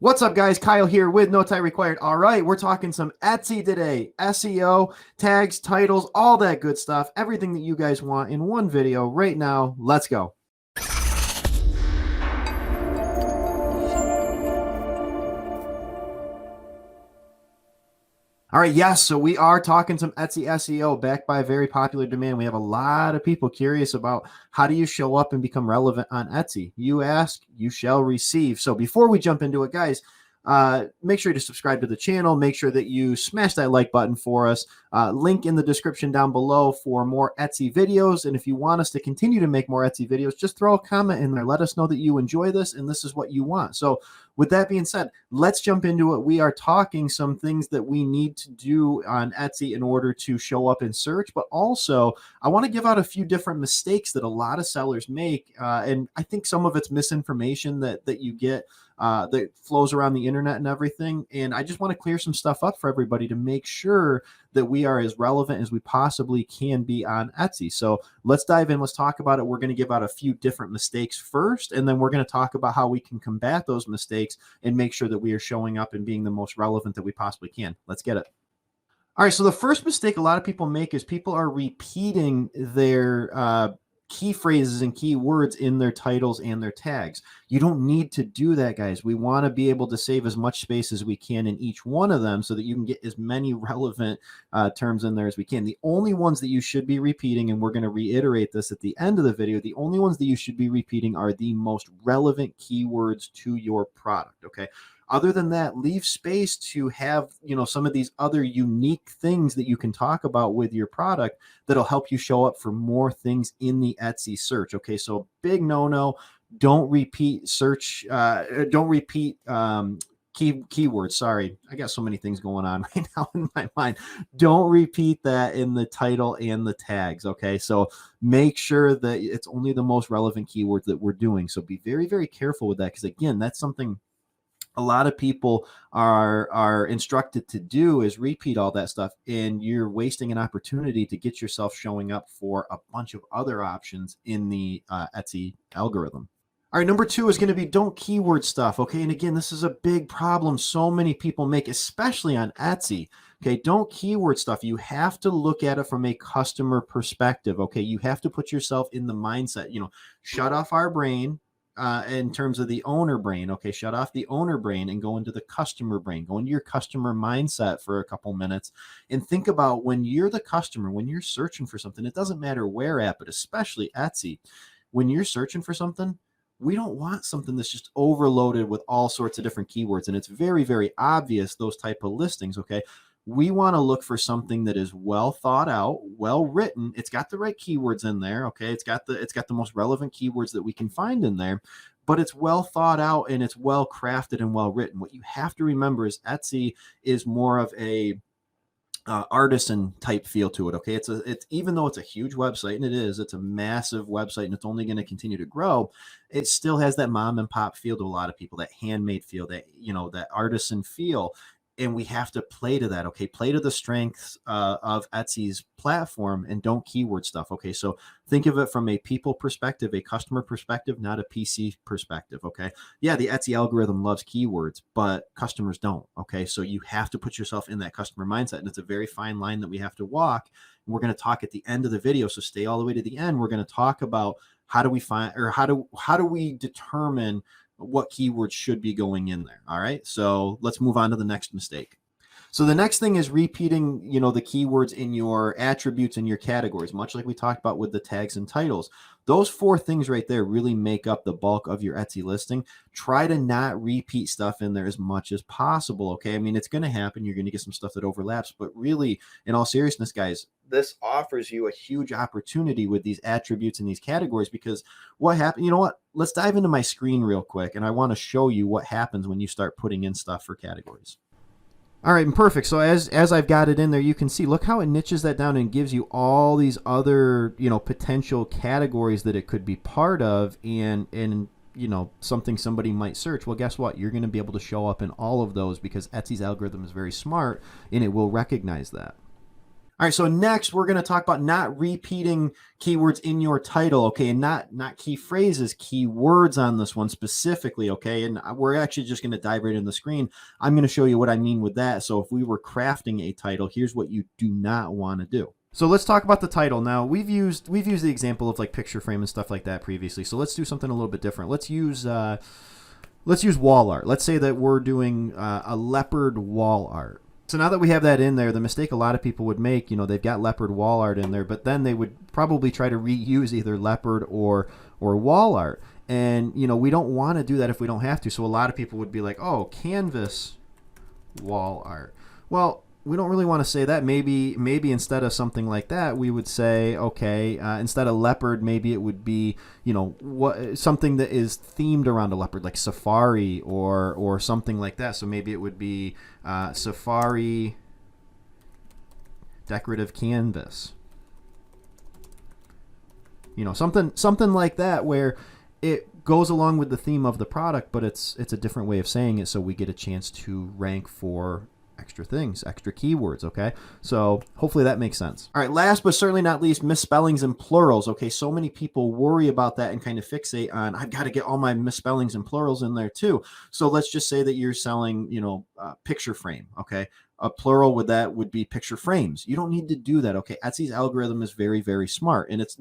What's up, guys? Kyle here with No Tie Required. All right, we're talking some Etsy today. SEO, tags, titles, all that good stuff. Everything that you guys want in one video right now. Let's go. All right, yes, so we are talking some Etsy SEO backed by very popular demand. We have a lot of people curious about how do you show up and become relevant on Etsy. You ask, you shall receive. So before we jump into it, guys, make sure to subscribe to the channel. Make sure that you smash that like button for us. Link in the description down below for more Etsy videos. And if you want us to continue to make more Etsy videos, just throw a comment in there. Let us know that you enjoy this and this is what you want. So with that being said, let's jump into it. We are talking some things that we need to do on Etsy in order to show up in search, but also I want to give out a few different mistakes that a lot of sellers make. And I think some of it's misinformation that you get that flows around the internet and everything. And I just want to clear some stuff up for everybody to make sure that we are as relevant as we possibly can be on Etsy. So let's dive in. Let's talk about it. We're going to give out a few different mistakes first, and then we're going to talk about how we can combat those mistakes and make sure that we are showing up and being the most relevant that we possibly can. Let's get it. All right. So the first mistake a lot of people make is people are repeating their key phrases and keywords in their titles and their tags. You don't need to do that, guys. We want to be able to save as much space as we can in each one of them so that you can get as many relevant terms in there as we can. The only ones that you should be repeating, and we're going to reiterate this at the end of the video, the only ones that you should be repeating are the most relevant keywords to your product, okay? Other than that, leave space to have, some of these other unique things that you can talk about with your product that'll help you show up for more things in the Etsy search. Okay, so big no-no, don't repeat search, don't repeat keywords. Sorry, I got so many things going on right now in my mind. Don't repeat that in the title and the tags. Okay, so make sure that it's only the most relevant keywords that we're doing. So be very, very careful with that, because again, that's something a lot of people are instructed to do, is repeat all that stuff, and you're wasting an opportunity to get yourself showing up for a bunch of other options in the Etsy algorithm. All right, number 2 is going to be don't keyword stuff. Okay, and again, this is a big problem so many people make, especially on Etsy. Okay, don't keyword stuff. You have to look at it from a customer perspective. Okay, you have to put yourself in the mindset, shut off our brain. In terms of the owner brain, okay, shut off the owner brain and go into the customer brain. Go into your customer mindset for a couple minutes and think about when you're the customer, when you're searching for something. It doesn't matter where at, but especially Etsy, when you're searching for something, we don't want something that's just overloaded with all sorts of different keywords. And it's very, very obvious, those type of listings, okay? We want to look for something that is well thought out, well written. It's got the right keywords in there. Okay. It's got the most relevant keywords that we can find in there, but it's well thought out and it's well crafted and well written. What you have to remember is Etsy is more of a artisan type feel to it. Okay. It's even though it's a huge website, and it's a massive website and it's only going to continue to grow, it still has that mom and pop feel to a lot of people, that handmade feel, that, that artisan feel. And we have to play to that. Okay. Play to the strengths of Etsy's platform and don't keyword stuff. Okay. So think of it from a people perspective, a customer perspective, not a PC perspective. Okay. Yeah. The Etsy algorithm loves keywords, but customers don't. Okay. So you have to put yourself in that customer mindset. And it's a very fine line that we have to walk. And we're going to talk at the end of the video. So stay all the way to the end. We're going to talk about how do we find, or how do we determine what keywords should be going in there. All right. So let's move on to the next mistake. So the next thing is repeating, the keywords in your attributes and your categories, much like we talked about with the tags and titles. Those 4 things right there really make up the bulk of your Etsy listing. Try to not repeat stuff in there as much as possible. Okay. I mean, it's going to happen. You're going to get some stuff that overlaps, but really, in all seriousness, guys, this offers you a huge opportunity with these attributes and these categories, because what happened, let's dive into my screen real quick. And I want to show you what happens when you start putting in stuff for categories. All right, and perfect. So as I've got it in there, you can see, look how it niches that down and gives you all these other, potential categories that it could be part of, and something somebody might search. Well, guess what? You're going to be able to show up in all of those because Etsy's algorithm is very smart and it will recognize that. All right, so next we're going to talk about not repeating keywords in your title, okay, and not key phrases, keywords on this one specifically, okay, and we're actually just going to dive right in the screen. I'm going to show you what I mean with that. So if we were crafting a title, here's what you do not want to do. So let's talk about the title now. We've used the example of like picture frame and stuff like that previously. So let's do something a little bit different. Let's use wall art. Let's say that we're doing a leopard wall art. So now that we have that in there, the mistake a lot of people would make, they've got leopard wall art in there, but then they would probably try to reuse either leopard or wall art. And, we don't want to do that if we don't have to. So a lot of people would be like, oh, canvas wall art. Well, we don't really want to say that. Maybe instead of something like that, we would say, okay, instead of leopard, maybe it would be, something that is themed around a leopard, like safari or something like that. So maybe it would be safari decorative canvas. Something like that, where it goes along with the theme of the product, but it's a different way of saying it, so we get a chance to rank for extra things, extra keywords, okay? So hopefully that makes sense. All right, last but certainly not least, misspellings and plurals, okay? So many people worry about that and kind of fixate on, I've got to get all my misspellings and plurals in there too. So let's just say that you're selling, picture frame, okay? A plural with that would be picture frames. You don't need to do that, okay? Etsy's algorithm is very, very smart. And it's,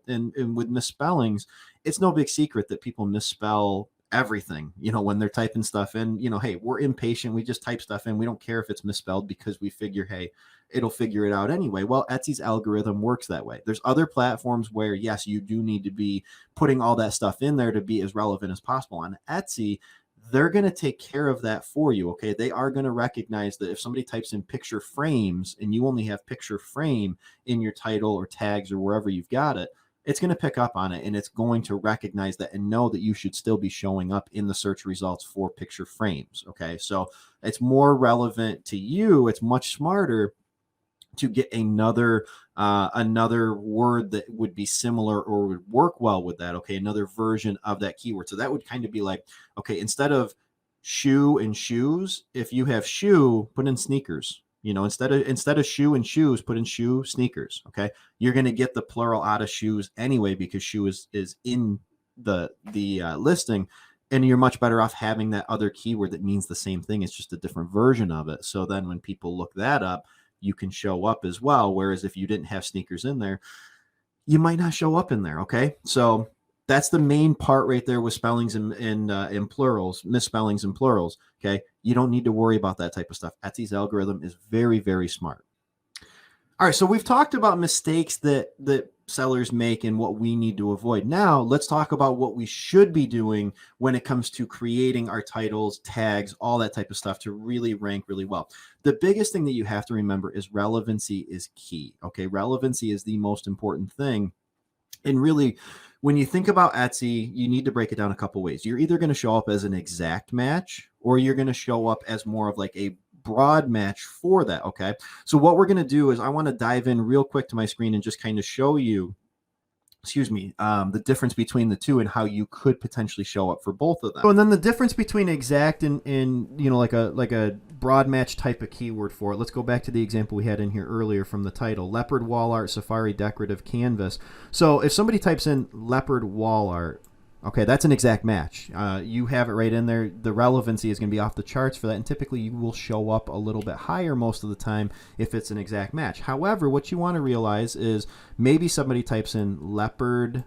and with misspellings, it's no big secret that people misspell everything, when they're typing stuff in. Hey, we're impatient, we just type stuff in, we don't care if it's misspelled, because we figure, hey, it'll figure it out anyway. Well, Etsy's algorithm works that way. There's other platforms where, yes, you do need to be putting all that stuff in there to be as relevant as possible. On Etsy, they're going to take care of that for you, okay? They are going to recognize that if somebody types in picture frames and you only have picture frame in your title or tags or wherever you've got it, it's going to pick up on it, and it's going to recognize that and know that you should still be showing up in the search results for picture frames, okay? So it's more relevant to you. It's much smarter to get another word that would be similar or would work well with that, okay? Another version of that keyword. So that would kind of be like, okay, instead of shoe and shoes, if you have shoe, put in sneakers. Instead of shoe and shoes, put in shoe, sneakers. Okay, you're going to get the plural out of shoes anyway, because shoe is in the listing, and you're much better off having that other keyword that means the same thing. It's just a different version of it. So then when people look that up, you can show up as well. Whereas if you didn't have sneakers in there, you might not show up in there. Okay, so that's the main part right there with spellings and plurals, misspellings and plurals. Okay, you don't need to worry about that type of stuff. Etsy's algorithm is very, very smart. All right, so we've talked about mistakes that sellers make and what we need to avoid. Now let's talk about what we should be doing when it comes to creating our titles, tags, all that type of stuff to really rank really well. The biggest thing that you have to remember is relevancy is key. Okay, relevancy is the most important thing. And really, when you think about Etsy, you need to break it down a couple ways. You're either going to show up as an exact match, or you're going to show up as more of like a broad match for that, okay? So what we're going to do is I want to dive in real quick to my screen and just kind of show you, the difference between the two and how you could potentially show up for both of them. So, and then the difference between exact and like a broad match type of keyword for it. Let's go back to the example we had in here earlier from the title, leopard wall art, safari decorative canvas. So if somebody types in leopard wall art, okay, that's an exact match. You have it right in there. The relevancy is going to be off the charts for that, and typically you will show up a little bit higher most of the time if it's an exact match. However, what you want to realize is maybe somebody types in leopard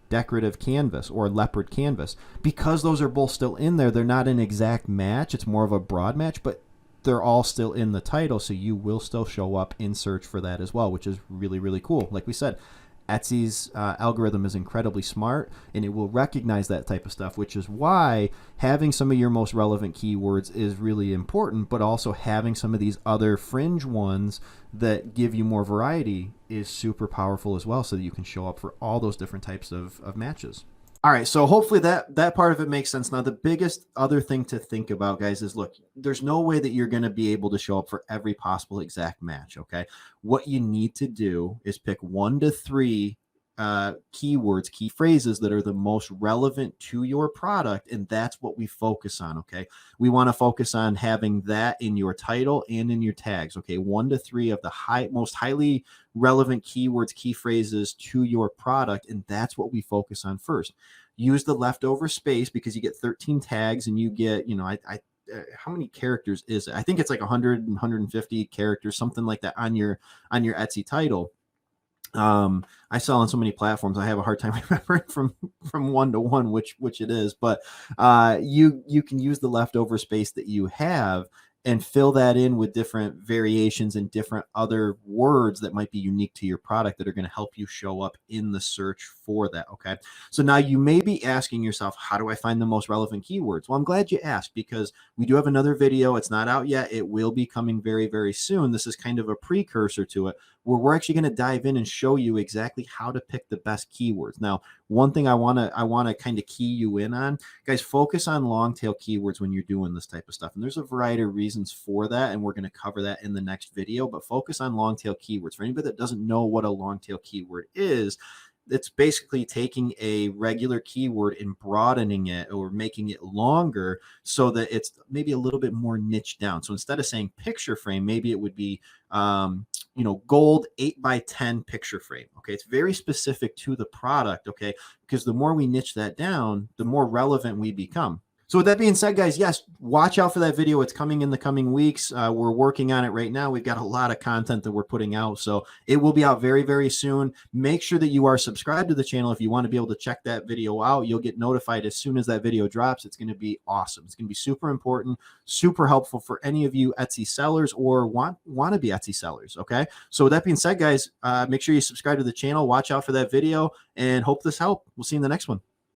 decorative canvas or leopard canvas. Because those are both still in there, they're not an exact match. It's more of a broad match, but they're all still in the title, so you will still show up in search for that as well, which is really, really cool. Like we said, Etsy's algorithm is incredibly smart, and it will recognize that type of stuff, which is why having some of your most relevant keywords is really important, but also having some of these other fringe ones that give you more variety is super powerful as well, so that you can show up for all those different types of matches. All right, so hopefully that part of it makes sense. Now, the biggest other thing to think about, guys, is look, there's no way that you're going to be able to show up for every possible exact match, okay? What you need to do is pick 1 to 3 keywords, key phrases that are the most relevant to your product. And that's what we focus on. Okay. We want to focus on having that in your title and in your tags. Okay. 1 to 3 of the most highly relevant keywords, key phrases to your product. And that's what we focus on first. Use the leftover space because you get 13 tags and you get, how many characters is it? I think it's like 100 and 150 characters, something like that on your Etsy title. I sell on so many platforms. I have a hard time remembering from one to one, which it is, but you can use the leftover space that you have and fill that in with different variations and different other words that might be unique to your product that are going to help you show up in the search for that. Okay. So now you may be asking yourself, how do I find the most relevant keywords? Well, I'm glad you asked because we do have another video. It's not out yet. It will be coming very, very soon. This is kind of a precursor to it where we're actually going to dive in and show you exactly how to pick the best keywords. Now, one thing I want to kind of key you in on, guys, focus on long tail keywords when you're doing this type of stuff. And there's a variety of reasons for that. And we're going to cover that in the next video, but focus on long tail keywords. For anybody that doesn't know what a long tail keyword is, it's basically taking a regular keyword and broadening it or making it longer so that it's maybe a little bit more niche down. So instead of saying picture frame, maybe it would be, gold 8x10 picture frame. Okay. It's very specific to the product. Okay. Because the more we niche that down, the more relevant we become. So with that being said, guys, yes, watch out for that video. It's coming in the coming weeks. We're working on it right now. We've got a lot of content that we're putting out. So it will be out very, very soon. Make sure that you are subscribed to the channel if you want to be able to check that video out. You'll get notified as soon as that video drops. It's going to be awesome. It's going to be super important, super helpful for any of you Etsy sellers or want to be Etsy sellers. Okay. So with that being said, guys, make sure you subscribe to the channel, watch out for that video, and hope this helped. We'll see you in the next one.